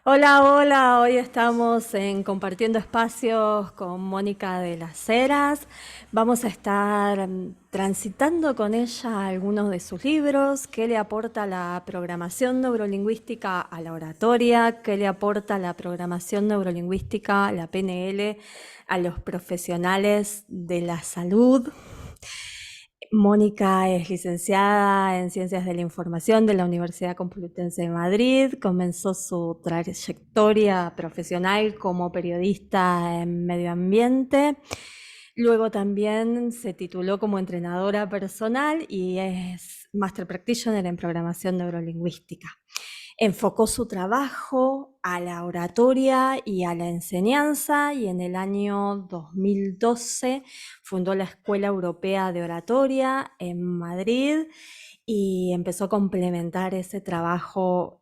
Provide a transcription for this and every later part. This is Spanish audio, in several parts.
Hola, hola, hoy estamos en Compartiendo Espacios con Mónica de las Heras. Vamos a estar transitando con ella algunos de sus libros, qué le aporta la programación neurolingüística a la oratoria, qué le aporta la programación neurolingüística, la PNL, a los profesionales de la salud. Mónica es licenciada en Ciencias de la Información de la Universidad Complutense de Madrid. Comenzó su trayectoria profesional como periodista en medio ambiente. Luego también se tituló como entrenadora personal y es Master Practitioner en programación neurolingüística. Enfocó su trabajo a la oratoria y a la enseñanza y en el año 2012 fundó la Escuela Europea de Oratoria en Madrid y empezó a complementar ese trabajo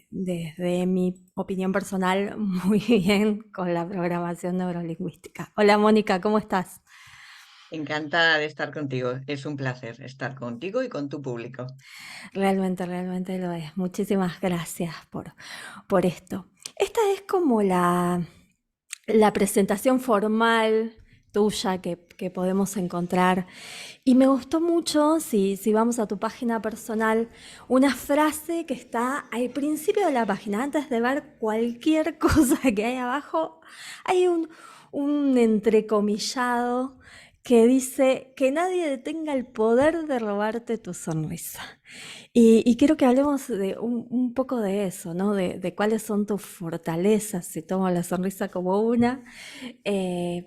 desde mi opinión personal muy bien con la programación neurolingüística. Hola Mónica, ¿cómo estás? Encantada de estar contigo. Es un placer estar contigo y con tu público. Realmente lo es. Muchísimas gracias por esto. Esta es como la presentación formal tuya que podemos encontrar. Y me gustó mucho, si vamos a tu página personal, una frase que está al principio de la página, antes de ver cualquier cosa que hay abajo, hay un entrecomillado que dice que nadie tenga el poder de robarte tu sonrisa. Y quiero que hablemos de un poco de eso, ¿no? De cuáles son tus fortalezas, si tomo la sonrisa como una, en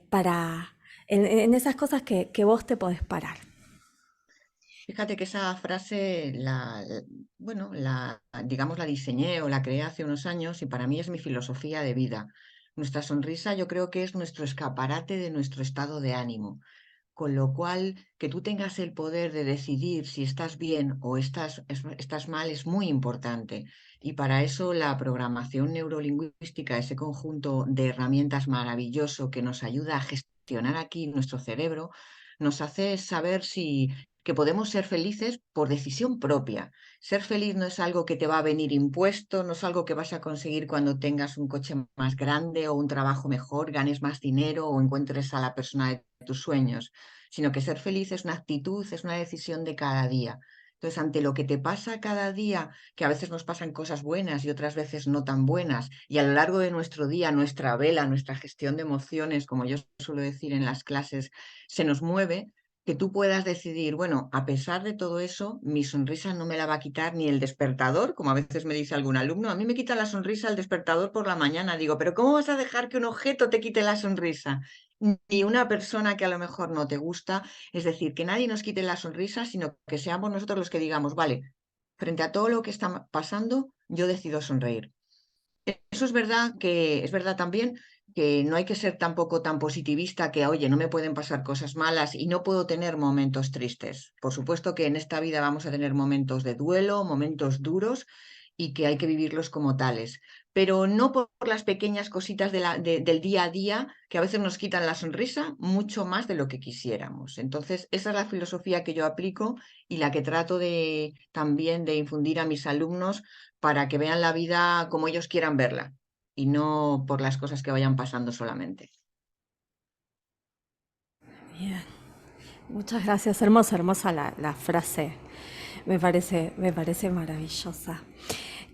esas cosas que vos te podés parar. Fíjate que esa frase bueno, digamos, la diseñé o la creé hace unos años y para mí es mi filosofía de vida. Nuestra sonrisa yo creo que es nuestro escaparate de nuestro estado de ánimo. Con lo cual, que tú tengas el poder de decidir si estás bien o estás mal es muy importante. Y para eso la programación neurolingüística, ese conjunto de herramientas maravilloso que nos ayuda a gestionar aquí nuestro cerebro, nos hace saber si que podemos ser felices por decisión propia. Ser feliz no es algo que te va a venir impuesto, no es algo que vas a conseguir cuando tengas un coche más grande o un trabajo mejor, ganes más dinero o encuentres a la persona de tus sueños, sino que ser feliz es una actitud, es una decisión de cada día. Entonces, ante lo que te pasa cada día, que a veces nos pasan cosas buenas y otras veces no tan buenas, y a lo largo de nuestro día, nuestra vela, nuestra gestión de emociones, como yo suelo decir en las clases, se nos mueve, que tú puedas decidir, bueno, a pesar de todo eso, mi sonrisa no me la va a quitar ni el despertador, como a veces me dice algún alumno, a mí me quita la sonrisa el despertador por la mañana. Digo, pero ¿cómo vas a dejar que un objeto te quite la sonrisa? Ni una persona que a lo mejor no te gusta. Es decir, que nadie nos quite la sonrisa, sino que seamos nosotros los que digamos, vale, frente a todo lo que está pasando, yo decido sonreír. Eso es verdad también que no hay que ser tampoco tan positivista que, oye, no me pueden pasar cosas malas y no puedo tener momentos tristes. Por supuesto que en esta vida vamos a tener momentos de duelo, momentos duros y que hay que vivirlos como tales, pero no por las pequeñas cositas del día a día que a veces nos quitan la sonrisa mucho más de lo que quisiéramos. Entonces, esa es la filosofía que yo aplico y la que trato de también de infundir a mis alumnos para que vean la vida como ellos quieran verla y no por las cosas que vayan pasando solamente. Bien, muchas gracias. Hermosa, hermosa la frase. Me parece maravillosa.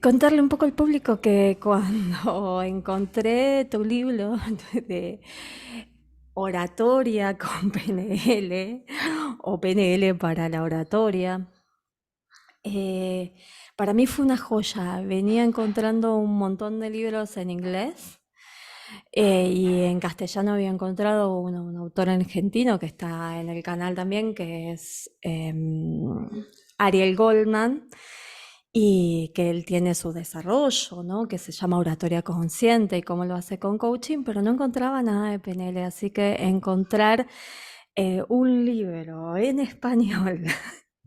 Contarle un poco al público que cuando encontré tu libro de oratoria con PNL o PNL para la oratoria, eh, para mí fue una joya. Venía encontrando un montón de libros en inglés y en castellano había encontrado un autor argentino que está en el canal también, que es Ariel Goldman, y que él tiene su desarrollo, ¿no? Que se llama oratoria consciente y cómo lo hace con coaching, pero no encontraba nada de PNL, así que encontrar un libro en español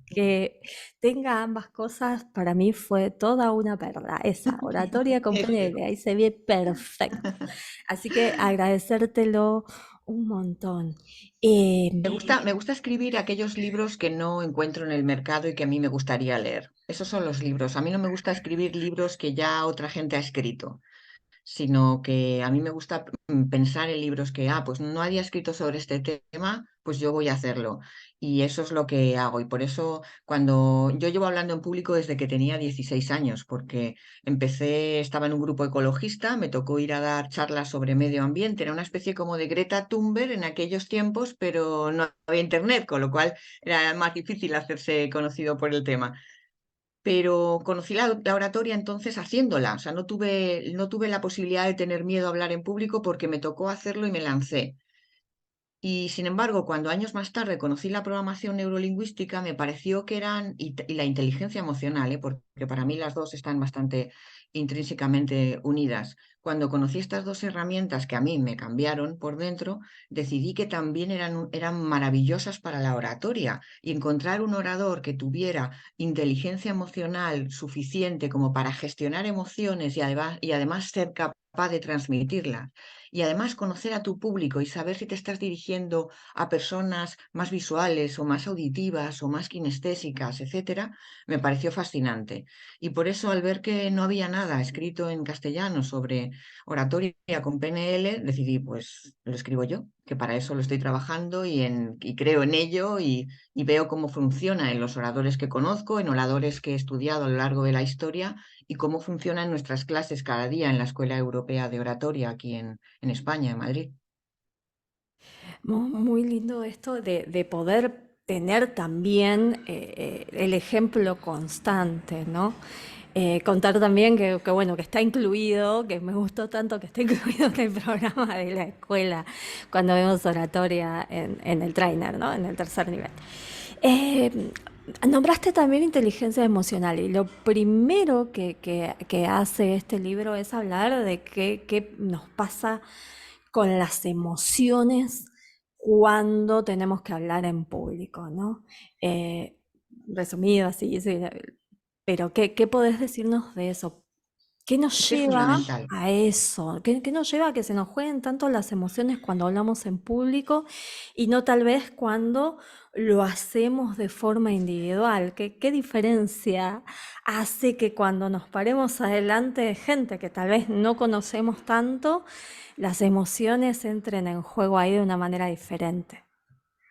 que tenga ambas cosas, para mí fue toda una perla. Esa, oratoria con PNL, ahí se ve perfecto. Así que agradecértelo un montón. Eh, Me gusta escribir aquellos libros que no encuentro en el mercado y que a mí me gustaría leer. Esos son los libros. A mí no me gusta escribir libros que ya otra gente ha escrito. sino que a mí me gusta pensar en libros que, pues no había escrito sobre este tema, pues yo voy a hacerlo. Y eso es lo que hago. Y por eso cuando yo llevo hablando en público desde que tenía 16 años, porque empecé, estaba en un grupo ecologista, me tocó ir a dar charlas sobre medio ambiente, era una especie como de Greta Thunberg en aquellos tiempos, pero no había internet, con lo cual era más difícil hacerse conocido por el tema. Pero conocí la oratoria entonces haciéndola, o sea, no tuve la posibilidad de tener miedo a hablar en público porque me tocó hacerlo y me lancé. Y sin embargo, cuando años más tarde conocí la programación neurolingüística, me pareció que y la inteligencia emocional, porque para mí las dos están bastante intrínsecamente unidas. Cuando conocí estas dos herramientas que a mí me cambiaron por dentro, decidí que también eran maravillosas para la oratoria. Y encontrar un orador que tuviera inteligencia emocional suficiente como para gestionar emociones y además ser capaz de transmitirlas y además conocer a tu público y saber si te estás dirigiendo a personas más visuales o más auditivas o más kinestésicas, etcétera, me pareció fascinante. Y por eso, al ver que no había nada escrito en castellano sobre oratoria con PNL, decidí, pues lo escribo yo, que para eso lo estoy trabajando y creo en ello y veo cómo funciona en los oradores que conozco, en oradores que he estudiado a lo largo de la historia y cómo funciona en nuestras clases cada día en la Escuela Europea de Oratoria aquí en España, en Madrid. Muy lindo esto de poder tener también el ejemplo constante, ¿no? Contar también bueno, que está incluido, que me gustó tanto que está incluido en el programa de la escuela cuando vemos oratoria en el trainer, ¿no? En el tercer nivel. Eh, Nombraste también inteligencia emocional y lo primero que hace este libro es hablar de qué nos pasa con las emociones cuando tenemos que hablar en público, ¿no? Eh, Resumido así, sí, pero ¿qué podés decirnos de eso? ¿Qué Es nos que es lleva fundamental. a eso? ¿Qué nos lleva a que se nos jueguen tanto las emociones cuando hablamos en público y no tal vez cuando lo hacemos de forma individual? ¿Qué diferencia hace que cuando nos paremos adelante de gente que tal vez no conocemos tanto, las emociones entren en juego ahí de una manera diferente?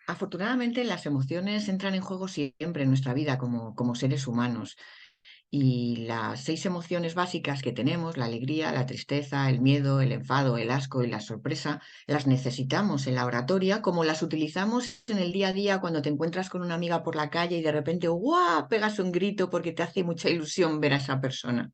Afortunadamente, las emociones entran en juego siempre en nuestra vida como seres humanos. Y las 6 emociones básicas que tenemos, la alegría, la tristeza, el miedo, el enfado, el asco y la sorpresa, las necesitamos en la oratoria como las utilizamos en el día a día cuando te encuentras con una amiga por la calle y de repente, ¡guau!, pegas un grito porque te hace mucha ilusión ver a esa persona.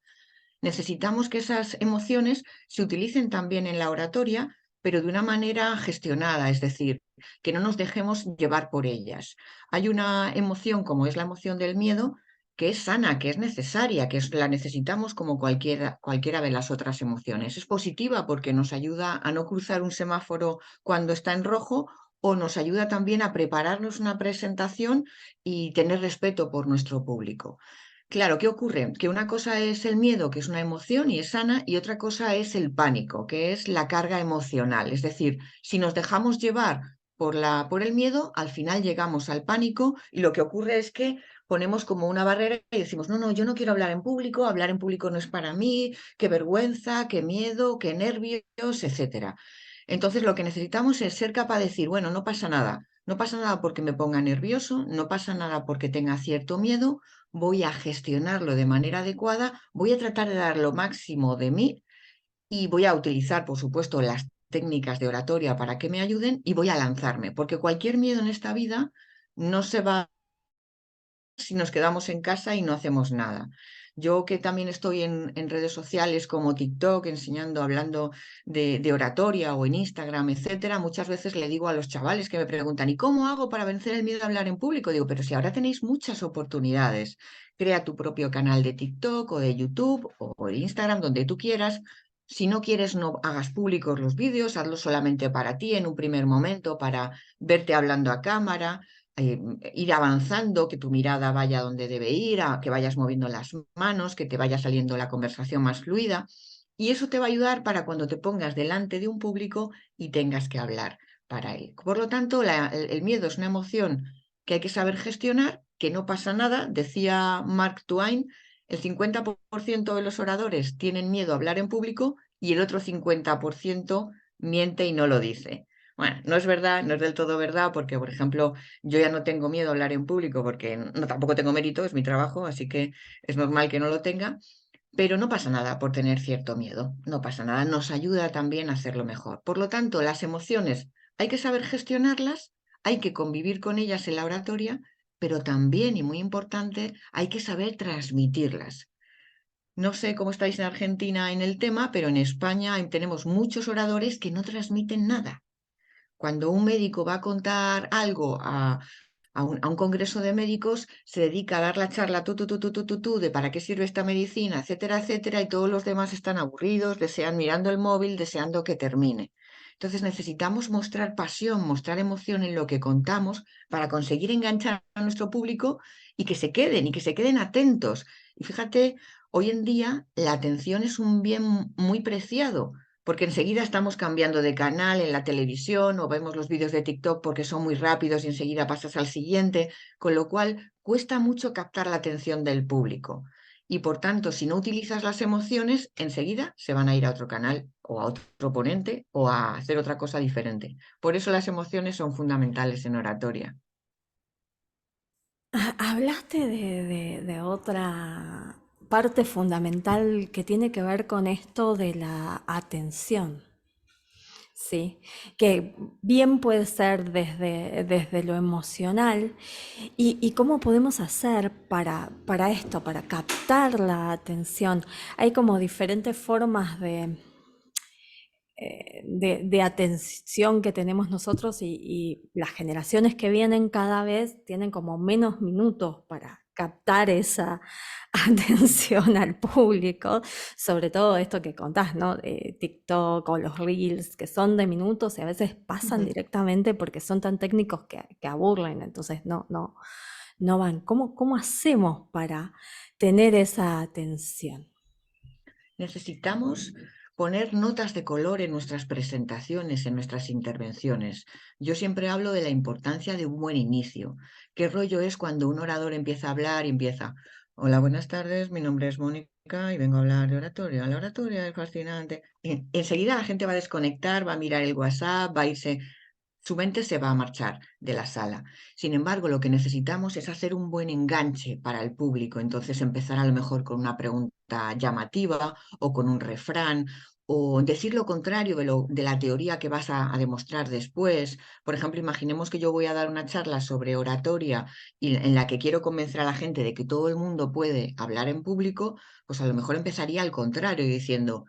Necesitamos que esas emociones se utilicen también en la oratoria, pero de una manera gestionada, es decir, que no nos dejemos llevar por ellas. Hay una emoción como es la emoción del miedo que es sana, que es necesaria, la necesitamos como cualquiera de las otras emociones. Es positiva porque nos ayuda a no cruzar un semáforo cuando está en rojo o nos ayuda también a prepararnos una presentación y tener respeto por nuestro público. Claro, ¿qué ocurre? Que una cosa es el miedo, que es una emoción y es sana, y otra cosa es el pánico, que es la carga emocional. Es decir, si nos dejamos llevar por el miedo, al final llegamos al pánico y lo que ocurre es que ponemos como una barrera y decimos, no, no, yo no quiero hablar en público no es para mí, qué vergüenza, qué miedo, qué nervios, etcétera. Entonces, lo que necesitamos es ser capaz de decir, bueno, no pasa nada. No pasa nada porque me ponga nervioso, no pasa nada porque tenga cierto miedo, voy a gestionarlo de manera adecuada, voy a tratar de dar lo máximo de mí y voy a utilizar, por supuesto, las técnicas de oratoria para que me ayuden y voy a lanzarme, porque cualquier miedo en esta vida no se va si nos quedamos en casa y no hacemos nada. Yo que también estoy en redes sociales como TikTok enseñando, hablando de oratoria o en Instagram, etcétera, muchas veces le digo a los chavales que me preguntan, ¿y cómo hago para vencer el miedo a hablar en público? Digo, pero si ahora tenéis muchas oportunidades, crea tu propio canal de TikTok o de YouTube o de Instagram, donde tú quieras. Si no quieres, no hagas públicos los vídeos, hazlo solamente para ti en un primer momento, para verte hablando a cámara, ir avanzando, que tu mirada vaya donde debe ir, que vayas moviendo las manos, que te vaya saliendo la conversación más fluida. Y eso te va a ayudar para cuando te pongas delante de un público y tengas que hablar para él. Por lo tanto, el miedo es una emoción que hay que saber gestionar, que no pasa nada. Decía Mark Twain, el 50% de los oradores tienen miedo a hablar en público y el otro 50% miente y no lo dice. Bueno, no es verdad, no es del todo verdad, porque, por ejemplo, yo ya no tengo miedo a hablar en público porque no tampoco tengo mérito, es mi trabajo, así que es normal que no lo tenga, pero no pasa nada por tener cierto miedo, no pasa nada, nos ayuda también a hacerlo mejor. Por lo tanto, las emociones hay que saber gestionarlas, hay que convivir con ellas en la oratoria, pero también, y muy importante, hay que saber transmitirlas. No sé cómo estáis en Argentina en el tema, pero en España tenemos muchos oradores que no transmiten nada. Cuando un médico va a contar algo a un congreso de médicos, se dedica a dar la charla tú, de para qué sirve esta medicina, etcétera, etcétera, y todos los demás están aburridos, desean mirando el móvil, deseando que termine. Entonces necesitamos mostrar pasión, mostrar emoción en lo que contamos para conseguir enganchar a nuestro público y que se queden atentos. Y fíjate, hoy en día la atención es un bien muy preciado porque enseguida estamos cambiando de canal en la televisión o vemos los vídeos de TikTok porque son muy rápidos y enseguida pasas al siguiente, con lo cual cuesta mucho captar la atención del público. Y por tanto, si no utilizas las emociones, enseguida se van a ir a otro canal o a otro ponente o a hacer otra cosa diferente. Por eso las emociones son fundamentales en oratoria. Hablaste de otra parte fundamental que tiene que ver con esto de la atención. Sí, que bien puede ser desde lo emocional y cómo podemos hacer para esto, para captar la atención. Hay como diferentes formas de atención que tenemos nosotros y las generaciones que vienen cada vez tienen como menos minutos para captar esa atención al público, sobre todo esto que contás, ¿no? TikTok o los Reels, que son de minutos y a veces pasan Ujú. directamente porque son tan técnicos que aburren, entonces no van. ¿Cómo hacemos para tener esa atención? Necesitamos poner notas de color en nuestras presentaciones, en nuestras intervenciones. Yo siempre hablo de la importancia de un buen inicio. ¿Qué rollo es cuando un orador empieza a hablar y empieza? Hola, buenas tardes, mi nombre es Mónica y vengo a hablar de oratoria. La oratoria es fascinante. Y enseguida la gente va a desconectar, va a mirar el WhatsApp, va a irse, su mente se va a marchar de la sala. Sin embargo, lo que necesitamos es hacer un buen enganche para el público. Entonces, empezar a lo mejor con una pregunta llamativa o con un refrán o decir lo contrario de la teoría que vas a demostrar después. Por ejemplo, imaginemos que yo voy a dar una charla sobre oratoria y en la que quiero convencer a la gente de que todo el mundo puede hablar en público, pues a lo mejor empezaría al contrario diciendo,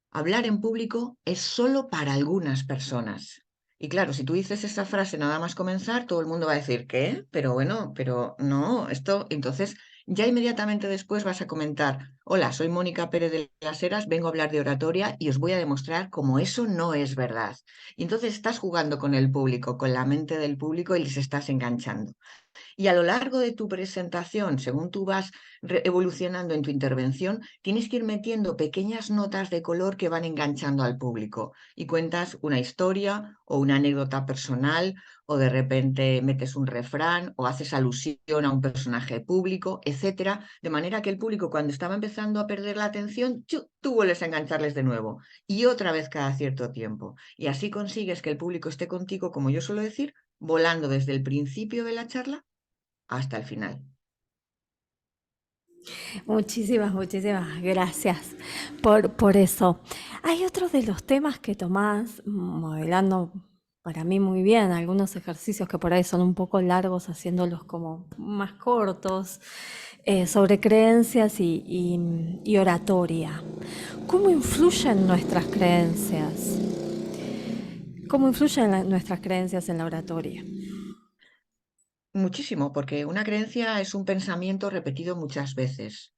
hablar en público es solo para algunas personas. Y claro, si tú dices esa frase nada más comenzar, todo el mundo va a decir, ¿qué? Pero bueno, pero no, esto, entonces ya inmediatamente después vas a comentar, hola, soy Mónica Pérez de las Heras, vengo a hablar de oratoria y os voy a demostrar cómo eso no es verdad. Y entonces estás jugando con el público, con la mente del público y les estás enganchando. Y a lo largo de tu presentación, según tú vas evolucionando en tu intervención, tienes que ir metiendo pequeñas notas de color que van enganchando al público y cuentas una historia o una anécdota personal o de repente metes un refrán o haces alusión a un personaje público, etcétera, de manera que el público cuando estaba empezando a perder la atención, tú vuelves a engancharles de nuevo y otra vez cada cierto tiempo. Y así consigues que el público esté contigo, como yo suelo decir, volando desde el principio de la charla hasta el final. Muchísimas gracias por eso. Hay otros de los temas que tomás, modelando para mí muy bien, algunos ejercicios que por ahí son un poco largos, haciéndolos como más cortos, sobre creencias y oratoria. ¿Cómo influyen nuestras creencias? ¿Cómo influyen nuestras creencias en la oratoria? Muchísimo, porque una creencia es un pensamiento repetido muchas veces.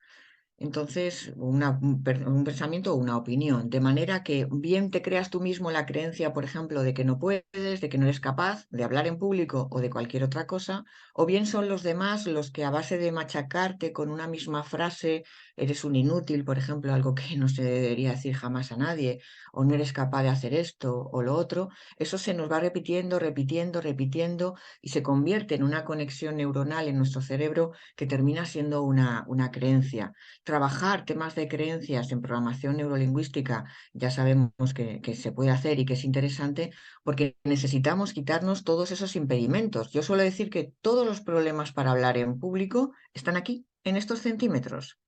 Entonces, un pensamiento o una opinión, de manera que bien te creas tú mismo la creencia, por ejemplo, de que no puedes, de que no eres capaz de hablar en público o de cualquier otra cosa, o bien son los demás los que a base de machacarte con una misma frase, eres un inútil, por ejemplo, algo que no se debería decir jamás a nadie, o no eres capaz de hacer esto o lo otro, eso se nos va repitiendo, repitiendo, repitiendo y se convierte en una conexión neuronal en nuestro cerebro que termina siendo una creencia. trabajar temas de creencias en programación neurolingüística, ya sabemos que se puede hacer y que es interesante porque necesitamos quitarnos todos esos impedimentos. Yo suelo decir que todos los problemas para hablar en público están aquí, en estos centímetros.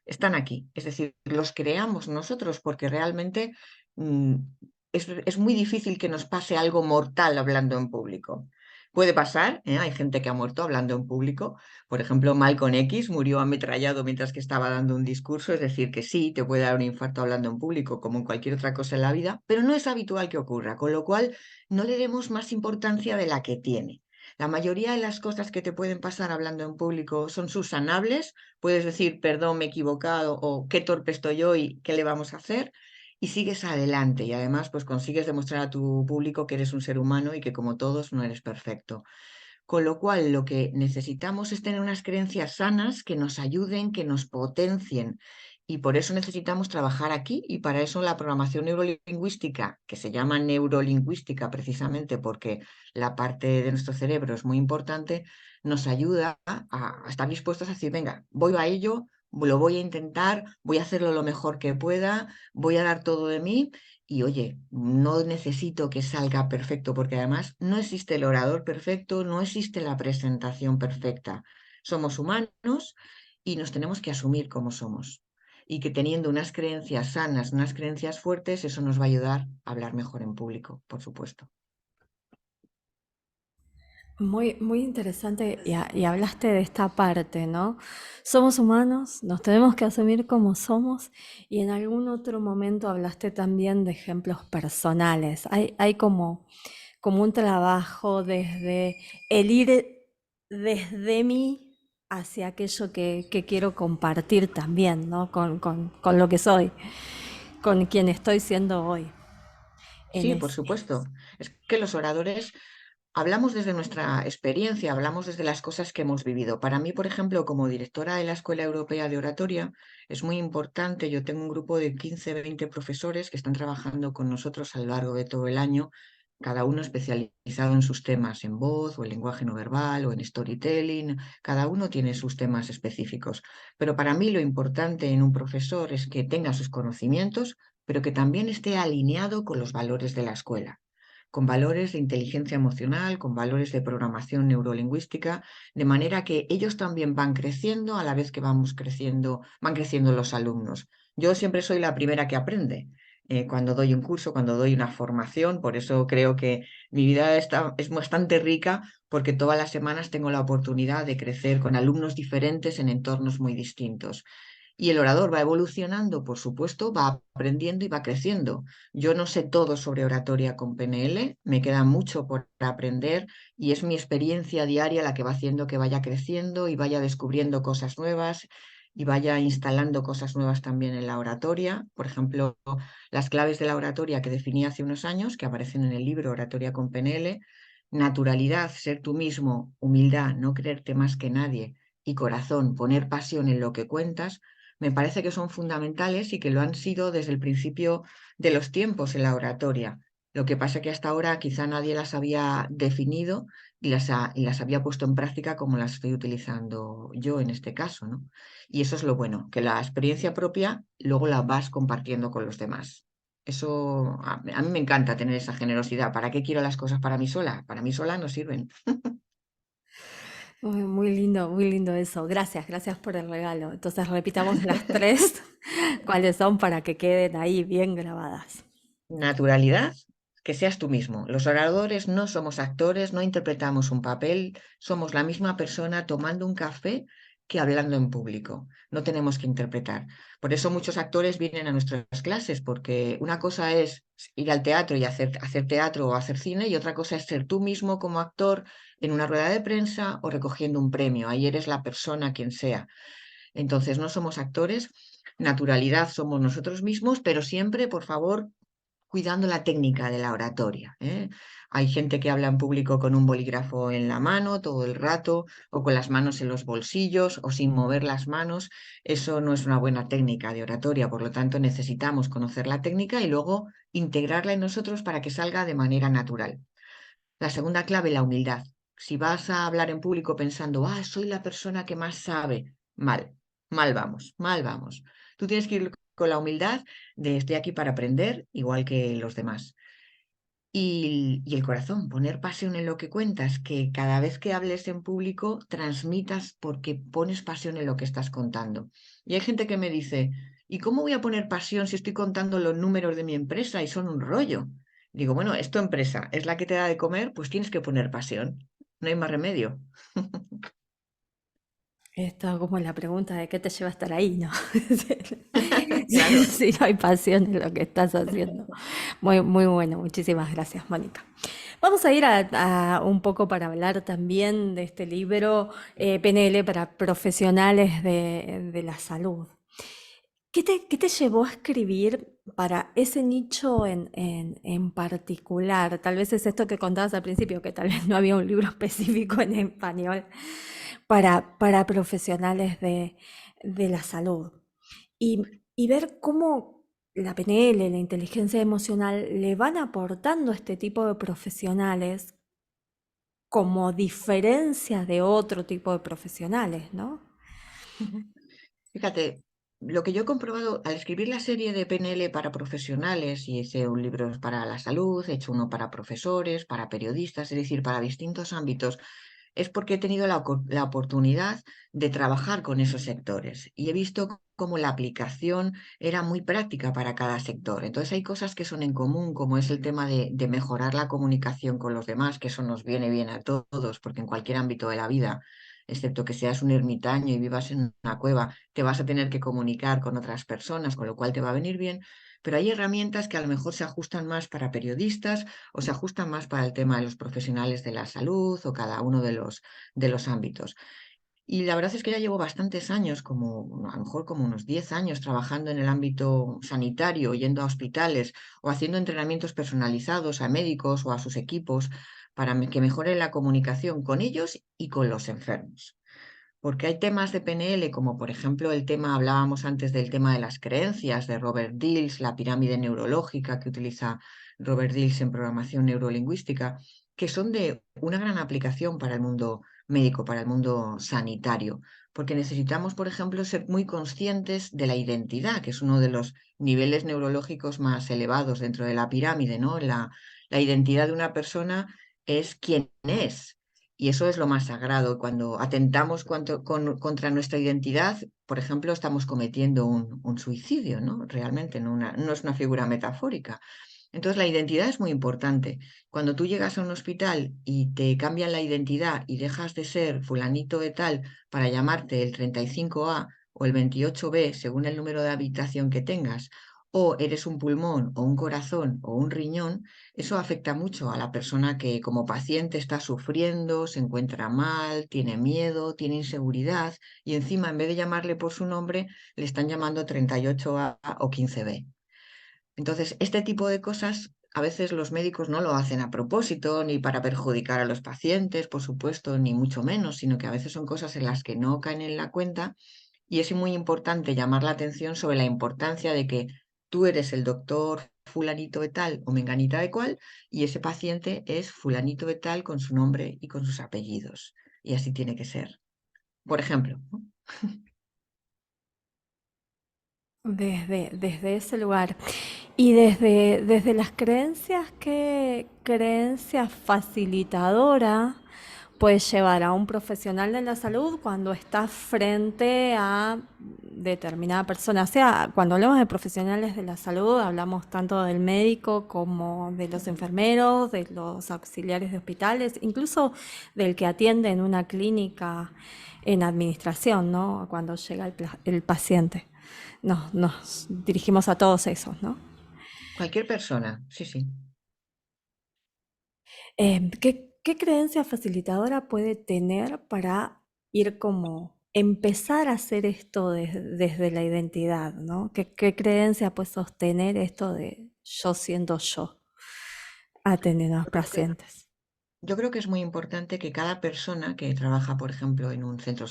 Están aquí. Es decir, los creamos nosotros porque realmente mm, es muy difícil que nos pase algo mortal hablando en público. Puede pasar, ¿eh? Hay gente que ha muerto hablando en público. Por ejemplo, Malcolm X murió ametrallado mientras que estaba dando un discurso. Es decir, que sí, te puede dar un infarto hablando en público, como en cualquier otra cosa en la vida, pero no es habitual que ocurra, con lo cual no le demos más importancia de la que tiene. La mayoría de las cosas que te pueden pasar hablando en público son subsanables. Puedes decir, perdón, me he equivocado o qué torpe estoy hoy, ¿qué le vamos a hacer? Y sigues adelante y además pues consigues demostrar a tu público que eres un ser humano y que como todos no eres perfecto. Con lo cual, lo que necesitamos es tener unas creencias sanas que nos ayuden, que nos potencien. Y por eso necesitamos trabajar aquí y para eso la programación neurolingüística, que se llama neurolingüística precisamente porque la parte de nuestro cerebro es muy importante, nos ayuda a estar dispuestos a decir, venga, voy a ello, lo voy a intentar, voy a hacerlo lo mejor que pueda, voy a dar todo de mí y oye, no necesito que salga perfecto, porque además no existe el orador perfecto, no existe la presentación perfecta. Somos humanos y nos tenemos que asumir como somos. Y que teniendo unas creencias sanas, unas creencias fuertes, eso nos va a ayudar a hablar mejor en público, por supuesto. Muy, muy interesante y hablaste de esta parte, ¿no? Somos humanos, nos tenemos que asumir como somos y en algún otro momento hablaste también de ejemplos personales. Hay como un trabajo desde el ir desde mí hacia aquello que quiero compartir también, ¿no? Con lo que soy, con quien estoy siendo hoy. En Sí, por eso. supuesto. Es que los oradores hablamos desde nuestra experiencia, hablamos desde las cosas que hemos vivido. Para mí, por ejemplo, como directora de la Escuela Europea de Oratoria, es muy importante. Yo tengo un grupo de 15, 20 profesores que están trabajando con nosotros a lo largo de todo el año, cada uno especializado en sus temas, en voz o en lenguaje no verbal o en storytelling. Cada uno tiene sus temas específicos. Pero para mí lo importante en un profesor es que tenga sus conocimientos, pero que también esté alineado con los valores de la escuela, con valores de inteligencia emocional, con valores de programación neurolingüística, de manera que ellos también van creciendo a la vez que vamos creciendo, van creciendo los alumnos. Yo siempre soy la primera que aprende. Cuando doy un curso, cuando doy una formación, por eso creo que mi vida es bastante rica porque todas las semanas tengo la oportunidad de crecer con alumnos diferentes en entornos muy distintos. Y el orador va evolucionando, por supuesto, va aprendiendo y va creciendo. Yo no sé todo sobre oratoria con PNL, me queda mucho por aprender y es mi experiencia diaria la que va haciendo que vaya creciendo y vaya descubriendo cosas nuevas y vaya instalando cosas nuevas también en la oratoria. Por ejemplo, las claves de la oratoria que definí hace unos años, que aparecen en el libro Oratoria con PNL: naturalidad, ser tú mismo, humildad, no creerte más que nadie y corazón, poner pasión en lo que cuentas. Me parece que son fundamentales y que lo han sido desde el principio de los tiempos en la oratoria. Lo que pasa es que hasta ahora quizá nadie las había definido y las había puesto en práctica como las estoy utilizando yo en este caso, ¿no? Y eso es lo bueno, que la experiencia propia luego la vas compartiendo con los demás. Eso a mí me encanta tener esa generosidad. ¿Para qué quiero las cosas para mí sola? Para mí sola no sirven. Muy lindo eso. Gracias, gracias por el regalo. Entonces repitamos las tres, cuáles son para que queden ahí bien grabadas. Naturalidad, que seas tú mismo. Los oradores no somos actores, no interpretamos un papel, somos la misma persona tomando un café que hablando en público. No tenemos que interpretar. Por eso muchos actores vienen a nuestras clases, porque una cosa es ir al teatro y hacer teatro o hacer cine, y otra cosa es ser tú mismo como actor en una rueda de prensa o recogiendo un premio. Ahí eres la persona quien sea. Entonces no somos actores. Naturalidad somos nosotros mismos, pero siempre, por favor, cuidando la técnica de la oratoria, ¿eh? Hay gente que habla en público con un bolígrafo en la mano todo el rato, o con las manos en los bolsillos, o sin mover las manos. Eso no es una buena técnica de oratoria, por lo tanto necesitamos conocer la técnica y luego integrarla en nosotros para que salga de manera natural. La segunda clave, la humildad. Si vas a hablar en público pensando, soy la persona que más sabe, mal. mal vamos, mal vamos. Tú tienes que ir con la humildad de estoy aquí para aprender, igual que los demás. Y el corazón, poner pasión en lo que cuentas, que cada vez que hables en público transmitas porque pones pasión en lo que estás contando. Y hay gente que me dice, ¿y cómo voy a poner pasión si estoy contando los números de mi empresa y son un rollo? Digo, bueno, es tu empresa, es la que te da de comer, pues tienes que poner pasión. No hay más remedio. Esto como la pregunta de qué te lleva a estar ahí, ¿no? Claro. Si no hay pasión en lo que estás haciendo. Muy, muy bueno, muchísimas gracias, Mónica. Vamos a ir a un poco para hablar también de este libro, PNL para profesionales de la salud. ¿Qué te llevó a escribir para ese nicho en particular? Tal vez es esto que contabas al principio, que tal vez no había un libro específico en español para profesionales de la salud. Y ver cómo la PNL, la inteligencia emocional, le van aportando a este tipo de profesionales como diferencia de otro tipo de profesionales, ¿no? Fíjate, lo que yo he comprobado al escribir la serie de PNL para profesionales, y hice un libro para la salud, he hecho uno para profesores, para periodistas, es decir, para distintos ámbitos, es porque he tenido la oportunidad de trabajar con esos sectores y he visto cómo la aplicación era muy práctica para cada sector. Entonces hay cosas que son en común, como es el tema de mejorar la comunicación con los demás, que eso nos viene bien a todos, porque en cualquier ámbito de la vida, excepto que seas un ermitaño y vivas en una cueva, te vas a tener que comunicar con otras personas, con lo cual te va a venir bien. Pero hay herramientas que a lo mejor se ajustan más para periodistas o se ajustan más para el tema de los profesionales de la salud o cada uno de los ámbitos. Y la verdad es que ya llevo bastantes años, como a lo mejor como unos 10 años, trabajando en el ámbito sanitario, yendo a hospitales o haciendo entrenamientos personalizados a médicos o a sus equipos para que mejore la comunicación con ellos y con los enfermos. Porque hay temas de PNL, como por ejemplo el tema, hablábamos antes del tema de las creencias de Robert Dills, la pirámide neurológica que utiliza Robert Dills en programación neurolingüística, que son de una gran aplicación para el mundo médico, para el mundo sanitario, porque necesitamos, por ejemplo, ser muy conscientes de la identidad, que es uno de los niveles neurológicos más elevados dentro de la pirámide, ¿no? La identidad de una persona es quién es. Y eso es lo más sagrado. Cuando atentamos contra nuestra identidad, por ejemplo, estamos cometiendo un suicidio, ¿no? Realmente no es una figura metafórica. Entonces, la identidad es muy importante. Cuando tú llegas a un hospital y te cambian la identidad y dejas de ser fulanito de tal para llamarte el 35A o el 28B, según el número de habitación que tengas, o eres un pulmón o un corazón o un riñón, eso afecta mucho a la persona que como paciente está sufriendo, se encuentra mal, tiene miedo, tiene inseguridad y encima en vez de llamarle por su nombre, le están llamando 38A o 15B. Entonces, este tipo de cosas a veces los médicos no lo hacen a propósito ni para perjudicar a los pacientes, por supuesto, ni mucho menos, sino que a veces son cosas en las que no caen en la cuenta y es muy importante llamar la atención sobre la importancia de que tú eres el doctor fulanito de tal o menganita de cual y ese paciente es fulanito de tal con su nombre y con sus apellidos. Y así tiene que ser. Por ejemplo, ¿no? Desde ese lugar. Y desde las creencias, ¿qué creencia facilitadora puede llevar a un profesional de la salud cuando está frente a determinada persona? O sea, cuando hablamos de profesionales de la salud, hablamos tanto del médico como de los enfermeros, de los auxiliares de hospitales, incluso del que atiende en una clínica en administración, ¿no? Cuando llega el paciente. Nos dirigimos a todos esos, ¿no? Cualquier persona, sí, sí. ¿Qué creencia facilitadora puede tener para ir como empezar a hacer esto desde la identidad, ¿no? ¿Qué creencia puede sostener esto de yo siendo yo atendiendo a los Yo creo que, pacientes? yo creo que es muy importante que cada persona que trabaja, por ejemplo, en un centro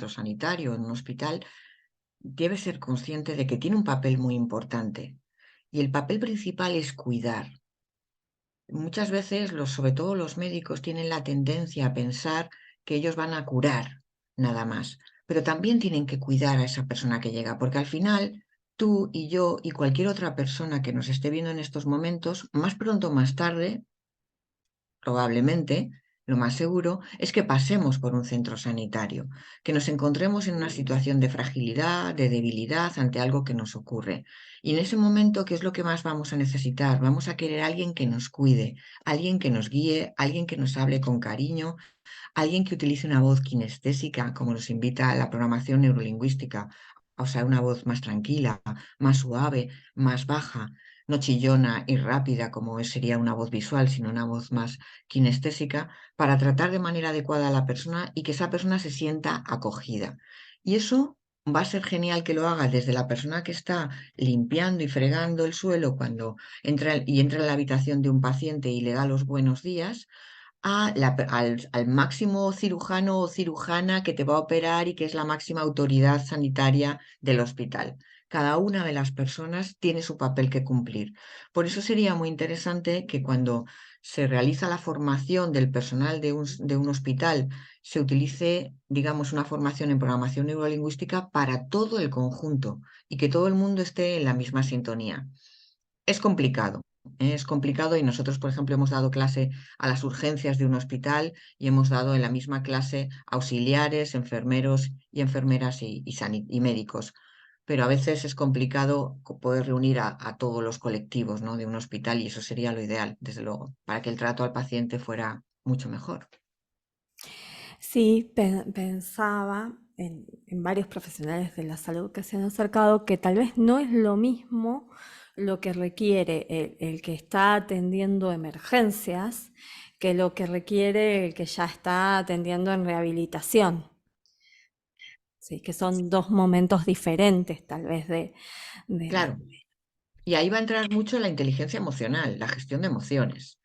sanitario, en un hospital, debe ser consciente de que tiene un papel muy importante. Y el papel principal es cuidar. Muchas veces, sobre todo los médicos, tienen la tendencia a pensar que ellos van a curar nada más. pero también tienen que cuidar a esa persona que llega, porque al final tú y yo y cualquier otra persona que nos esté viendo en estos momentos, más pronto o más tarde, probablemente, lo más seguro, es que pasemos por un centro sanitario, que nos encontremos en una situación de fragilidad, de debilidad ante algo que nos ocurre. Y en ese momento, ¿qué es lo que más vamos a necesitar? Vamos a querer a alguien que nos cuide, alguien que nos guíe, alguien que nos hable con cariño, alguien que utilice una voz kinestésica, como nos invita a la programación neurolingüística, o sea, una voz más tranquila, más suave, más baja, no chillona y rápida como sería una voz visual, sino una voz más kinestésica, para tratar de manera adecuada a la persona y que esa persona se sienta acogida. Y eso va a ser genial que lo haga desde la persona que está limpiando y fregando el suelo cuando entra en la habitación de un paciente y le da los buenos días, al máximo cirujano o cirujana que te va a operar y que es la máxima autoridad sanitaria del hospital. Cada una de las personas tiene su papel que cumplir. Por eso sería muy interesante que cuando se realiza la formación del personal de un hospital, se utilice, digamos, una formación en programación neurolingüística para todo el conjunto y que todo el mundo esté en la misma sintonía. Es complicado, es complicado y nosotros, por ejemplo, hemos dado clase a las urgencias de un hospital y hemos dado en la misma clase auxiliares, enfermeros y enfermeras y médicos. Pero a veces es complicado poder reunir a todos los colectivos, ¿no?, de un hospital, y eso sería lo ideal, desde luego, para que el trato al paciente fuera mucho mejor. Sí, pensaba en varios profesionales de la salud que se han acercado que tal vez no es lo mismo lo que requiere el que está atendiendo emergencias que lo que requiere el que ya está atendiendo en rehabilitación. Sí, que son dos momentos diferentes tal vez de- Claro, y ahí va a entrar mucho la inteligencia emocional, la gestión de emociones.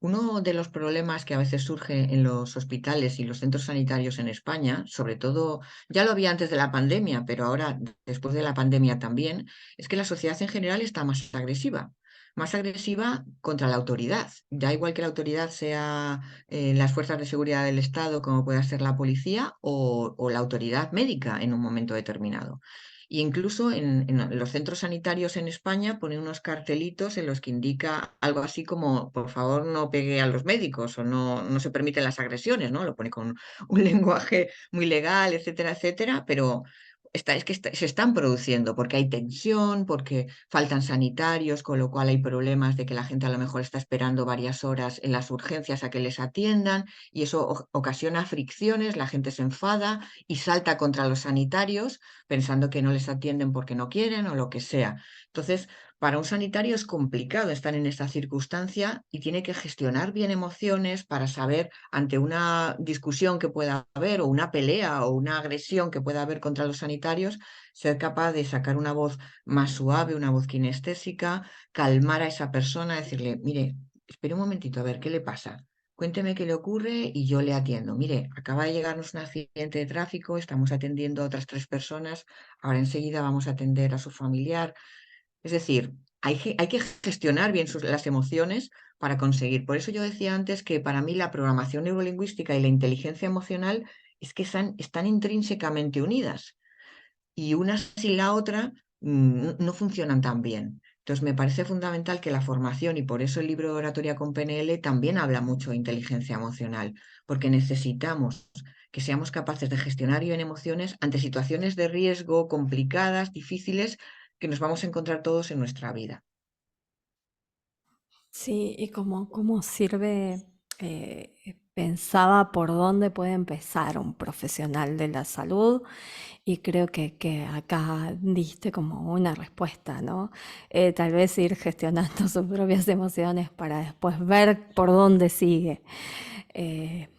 Uno de los problemas que a veces surge en los hospitales y los centros sanitarios en España, sobre todo, ya lo había antes de la pandemia, pero ahora después de la pandemia también, es que la sociedad en general está más agresiva contra la autoridad. Da igual que la autoridad sea las fuerzas de seguridad del Estado, como pueda ser la policía, o la autoridad médica en un momento determinado. Y incluso en los centros sanitarios en España ponen unos cartelitos en los que indica algo así como, por favor, no pegue a los médicos o no se permiten las agresiones, ¿no? Lo pone con un lenguaje muy legal, etcétera, etcétera, pero se están produciendo porque hay tensión, porque faltan sanitarios, con lo cual hay problemas de que la gente a lo mejor está esperando varias horas en las urgencias a que les atiendan y eso ocasiona fricciones, la gente se enfada y salta contra los sanitarios pensando que no les atienden porque no quieren o lo que sea. Entonces, para un sanitario es complicado estar en esa circunstancia y tiene que gestionar bien emociones para saber ante una discusión que pueda haber o una pelea o una agresión que pueda haber contra los sanitarios, ser capaz de sacar una voz más suave, una voz kinestésica, calmar a esa persona, decirle, mire, espere un momentito, a ver, ¿qué le pasa? Cuénteme qué le ocurre y yo le atiendo. Mire, acaba de llegarnos un accidente de tráfico, estamos atendiendo a otras 3 personas, ahora enseguida vamos a atender a su familiar. Es decir, hay que gestionar bien las emociones para conseguir. Por eso yo decía antes que para mí la programación neurolingüística y la inteligencia emocional es que están intrínsecamente unidas y una sin la otra no funcionan tan bien. Entonces, me parece fundamental que la formación, y por eso el libro de Oratoria con PNL también habla mucho de inteligencia emocional, porque necesitamos que seamos capaces de gestionar bien emociones ante situaciones de riesgo complicadas, difíciles, que nos vamos a encontrar todos en nuestra vida. Sí, y cómo sirve, pensaba por dónde puede empezar un profesional de la salud y creo que acá diste como una respuesta, ¿no? Tal vez ir gestionando sus propias emociones para después ver por dónde sigue, eh,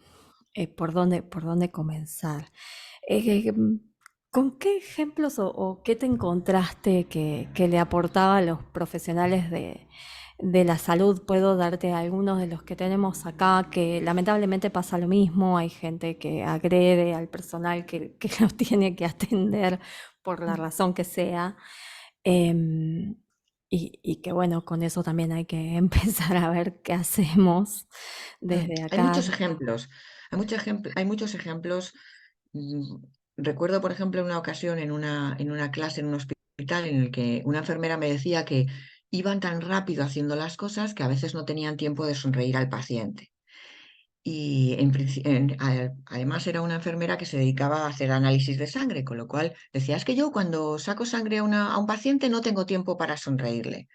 por dónde comenzar. Eh, ¿Con qué ejemplos o qué te encontraste que le aportaba a los profesionales de la salud? Puedo darte algunos de los que tenemos acá, que lamentablemente pasa lo mismo, hay gente que agrede al personal que los tiene que atender por la razón que sea. em, y que bueno, con eso también hay que empezar a ver qué hacemos desde Hay acá. muchos ejemplos, hay muchos ejemplos. Recuerdo, por ejemplo, una ocasión en una clase en un hospital en el que una enfermera me decía que iban tan rápido haciendo las cosas que a veces no tenían tiempo de sonreír al paciente. Y además era una enfermera que se dedicaba a hacer análisis de sangre, con lo cual decía, es que yo cuando saco sangre a un paciente no tengo tiempo para sonreírle.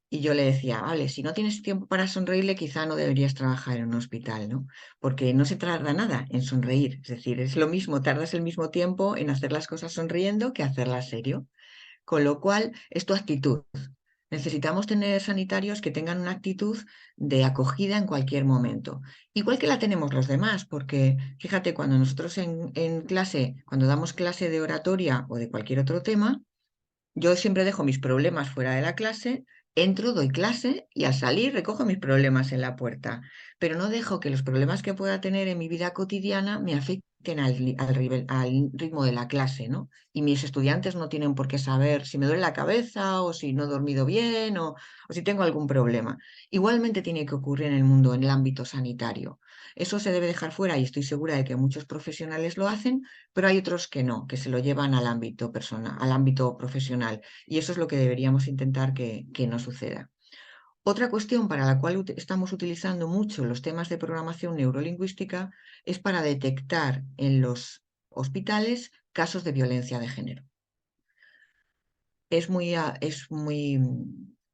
Y yo le decía, vale, si no tienes tiempo para sonreírle, quizá no deberías trabajar en un hospital, ¿no? Porque no se tarda nada en sonreír. Es decir, es lo mismo, tardas el mismo tiempo en hacer las cosas sonriendo que hacerlas serio. Con lo cual, es tu actitud. Necesitamos tener sanitarios que tengan una actitud de acogida en cualquier momento, igual que la tenemos los demás, porque fíjate, cuando nosotros en clase, cuando damos clase de oratoria o de cualquier otro tema, yo siempre dejo mis problemas fuera de la clase, entro, doy clase y al salir recojo mis problemas en la puerta, pero no dejo que los problemas que pueda tener en mi vida cotidiana me afecten al ritmo de la clase, ¿no? Y mis estudiantes no tienen por qué saber si me duele la cabeza o si no he dormido bien o si tengo algún problema. Igualmente tiene que ocurrir en el mundo, en el ámbito sanitario. Eso se debe dejar fuera y estoy segura de que muchos profesionales lo hacen, pero hay otros que no, que se lo llevan al ámbito personal, al ámbito profesional. Y eso es lo que deberíamos intentar que no suceda. Otra cuestión para la cual estamos utilizando mucho los temas de programación neurolingüística es para detectar en los hospitales casos de violencia de género. Es muy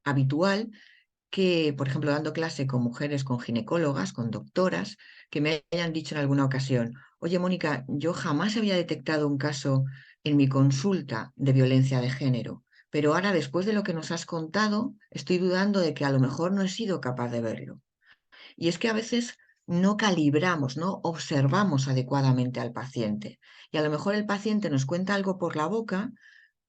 habitual que, por ejemplo, dando clase con mujeres, con ginecólogas, con doctoras, que me hayan dicho en alguna ocasión, oye, Mónica, yo jamás había detectado un caso en mi consulta de violencia de género, pero ahora, después de lo que nos has contado, estoy dudando de que a lo mejor no he sido capaz de verlo. Y es que a veces no calibramos, no observamos adecuadamente al paciente. Y a lo mejor el paciente nos cuenta algo por la boca,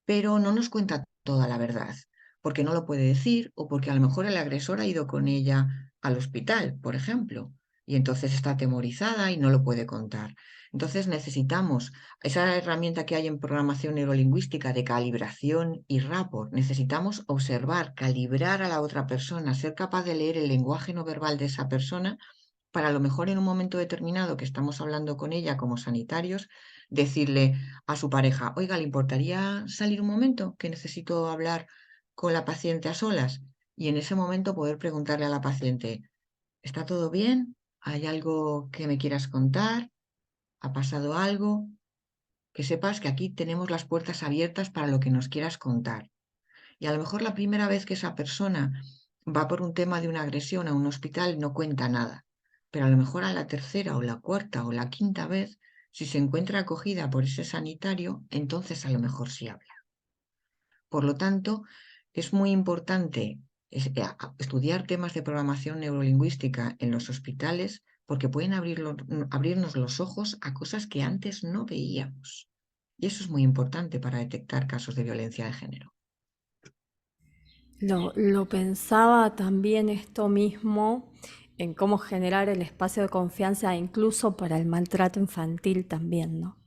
pero no nos cuenta toda la verdad, porque no lo puede decir o porque a lo mejor el agresor ha ido con ella al hospital, por ejemplo, y entonces está atemorizada y no lo puede contar. Entonces necesitamos esa herramienta que hay en programación neurolingüística de calibración y rapport. Necesitamos observar, calibrar a la otra persona, ser capaz de leer el lenguaje no verbal de esa persona para a lo mejor en un momento determinado que estamos hablando con ella como sanitarios, decirle a su pareja, oiga, ¿le importaría salir un momento que necesito hablar con la paciente a solas? Y en ese momento poder preguntarle a la paciente, ¿está todo bien? ¿Hay algo que me quieras contar? ¿Ha pasado algo? Que sepas que aquí tenemos las puertas abiertas para lo que nos quieras contar. Y a lo mejor la primera vez que esa persona va por un tema de una agresión a un hospital no cuenta nada, pero a lo mejor a la tercera o la cuarta o la quinta vez, si se encuentra acogida por ese sanitario, entonces a lo mejor sí habla. Por lo tanto, es muy importante estudiar temas de programación neurolingüística en los hospitales porque pueden abrirnos los ojos a cosas que antes no veíamos. Y eso es muy importante para detectar casos de violencia de género. Lo pensaba también esto mismo en cómo generar el espacio de confianza incluso para el maltrato infantil también, ¿no?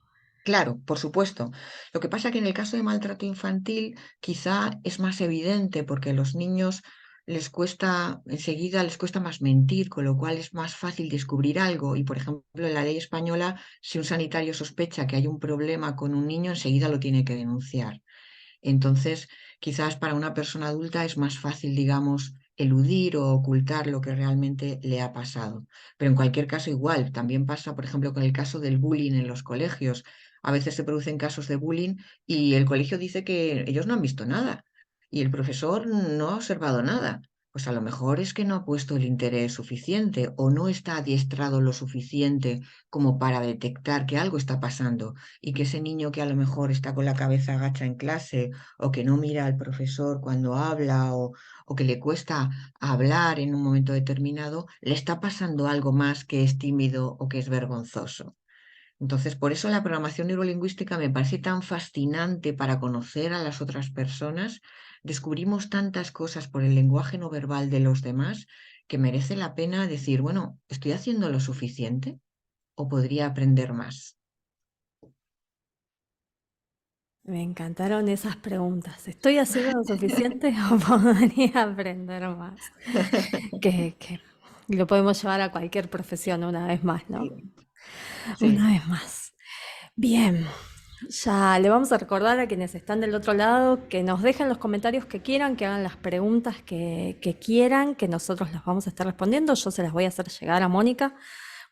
Claro, por supuesto. Lo que pasa que en el caso de maltrato infantil quizá es más evidente porque a los niños enseguida les cuesta más mentir, con lo cual es más fácil descubrir algo. Y por ejemplo, en la ley española, si un sanitario sospecha que hay un problema con un niño, enseguida lo tiene que denunciar. Entonces, quizás para una persona adulta es más fácil, digamos, eludir o ocultar lo que realmente le ha pasado. Pero en cualquier caso, igual, también pasa, por ejemplo, con el caso del bullying en los colegios. A veces se producen casos de bullying y el colegio dice que ellos no han visto nada y el profesor no ha observado nada. Pues a lo mejor es que no ha puesto el interés suficiente o no está adiestrado lo suficiente como para detectar que algo está pasando y que ese niño que a lo mejor está con la cabeza agacha en clase o que no mira al profesor cuando habla o que le cuesta hablar en un momento determinado, le está pasando algo más que es tímido o que es vergonzoso. Entonces, por eso la programación neurolingüística me parece tan fascinante para conocer a las otras personas. Descubrimos tantas cosas por el lenguaje no verbal de los demás que merece la pena decir, bueno, ¿estoy haciendo lo suficiente o podría aprender más? Me encantaron esas preguntas. ¿Estoy haciendo lo suficiente o podría aprender más? Que lo podemos llevar a cualquier profesión una vez más, ¿no? Sí, Una sí. vez más. Bien. Ya le vamos a recordar a quienes están del otro lado que nos dejen los comentarios que quieran, que hagan las preguntas que quieran, que nosotros las vamos a estar respondiendo. Yo se las voy a hacer llegar a Mónica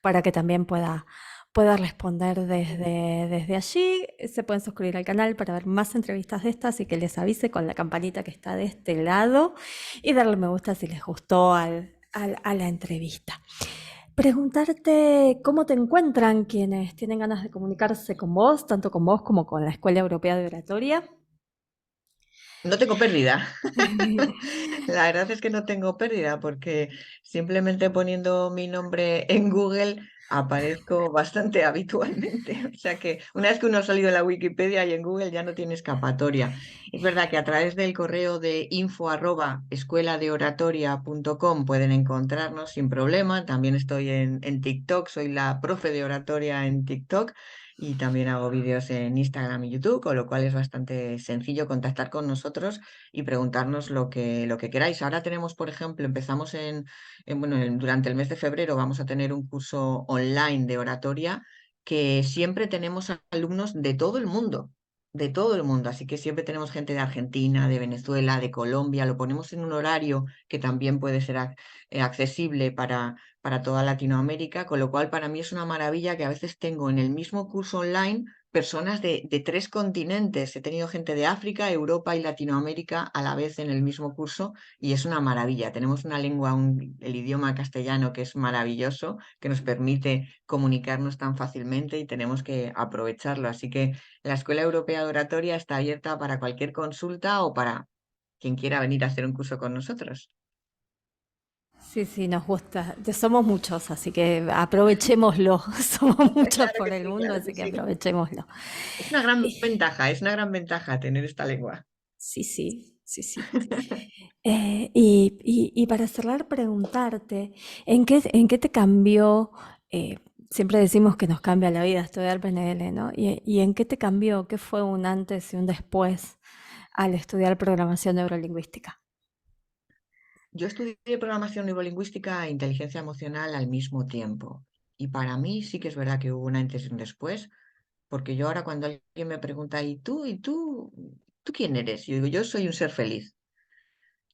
para que también pueda responder desde allí. Se pueden suscribir al canal para ver más entrevistas de estas y que les avise con la campanita que está de este lado y darle me gusta si les gustó a la entrevista. Preguntarte cómo te encuentran quienes tienen ganas de comunicarse con vos, tanto con vos como con la Escuela Europea de Oratoria. No tengo pérdida. La verdad es que no tengo pérdida porque simplemente poniendo mi nombre en Google aparezco bastante habitualmente. O sea que una vez que uno ha salido de la Wikipedia y en Google ya no tiene escapatoria. Es verdad que a través del correo de info@escueladeoratoria.com pueden encontrarnos sin problema. También estoy en TikTok, soy la profe de oratoria en TikTok. Y también hago vídeos en Instagram y YouTube, con lo cual es bastante sencillo contactar con nosotros y preguntarnos lo que queráis. Ahora tenemos, por ejemplo, empezamos durante el mes de febrero vamos a tener un curso online de oratoria que siempre tenemos alumnos de todo el mundo. Así que siempre tenemos gente de Argentina, de Venezuela, de Colombia. Lo ponemos en un horario que también puede ser accesible para toda Latinoamérica, con lo cual para mí es una maravilla que a veces tengo en el mismo curso online personas de tres continentes. He tenido gente de África, Europa y Latinoamérica a la vez en el mismo curso y es una maravilla. Tenemos una lengua, el idioma castellano que es maravilloso, que nos permite comunicarnos tan fácilmente y tenemos que aprovecharlo. Así que la Escuela Europea de Oratoria está abierta para cualquier consulta o para quien quiera venir a hacer un curso con nosotros. Sí, sí, nos gusta. Somos muchos, así que aprovechémoslo. Somos muchos Claro por que el sí, mundo, claro que así que sí. aprovechémoslo. Es una gran ventaja tener esta lengua. Sí, sí, sí, sí. Y para cerrar, preguntarte, ¿en qué te cambió? eh, Siempre decimos que nos cambia la vida estudiar PNL, ¿no? ¿Y en qué te cambió? ¿Qué fue un antes y un después al estudiar programación neurolingüística? Yo estudié programación neurolingüística e inteligencia emocional al mismo tiempo. Y para mí sí que es verdad que hubo un antes y un después, porque yo ahora cuando alguien me pregunta, ¿y tú quién eres? Yo digo, yo soy un ser feliz.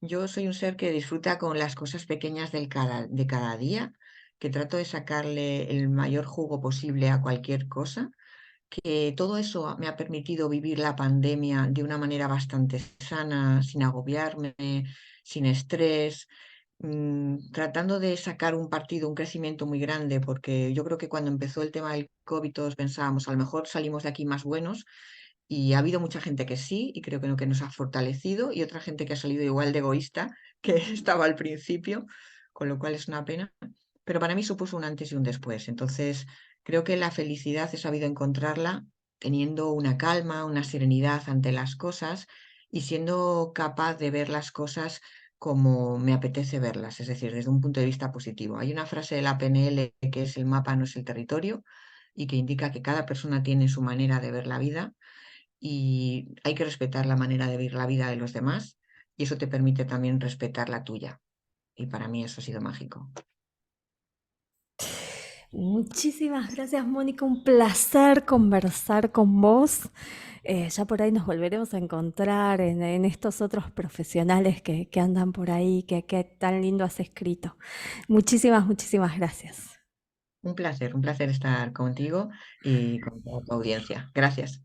Yo soy un ser que disfruta con las cosas pequeñas de cada día, que trato de sacarle el mayor jugo posible a cualquier cosa, que todo eso me ha permitido vivir la pandemia de una manera bastante sana, sin agobiarme, sin estrés, tratando de sacar un partido, un crecimiento muy grande, porque yo creo que cuando empezó el tema del COVID todos pensábamos, a lo mejor salimos de aquí más buenos, y ha habido mucha gente que sí, y creo que nos ha fortalecido, y otra gente que ha salido igual de egoísta que estaba al principio, con lo cual es una pena. Pero para mí supuso un antes y un después. Entonces, creo que la felicidad he sabido encontrarla teniendo una calma, una serenidad ante las cosas y siendo capaz de ver las cosas como me apetece verlas, es decir, desde un punto de vista positivo. Hay una frase de la PNL que es: el mapa no es el territorio, y que indica que cada persona tiene su manera de ver la vida y hay que respetar la manera de vivir la vida de los demás, y eso te permite también respetar la tuya. Y para mí eso ha sido mágico. Muchísimas gracias, Mónica. Un placer conversar con vos. Ya por ahí nos volveremos a encontrar en estos otros profesionales que andan por ahí, que tan lindo has escrito. Muchísimas, muchísimas gracias. Un placer estar contigo y con toda tu audiencia. Gracias.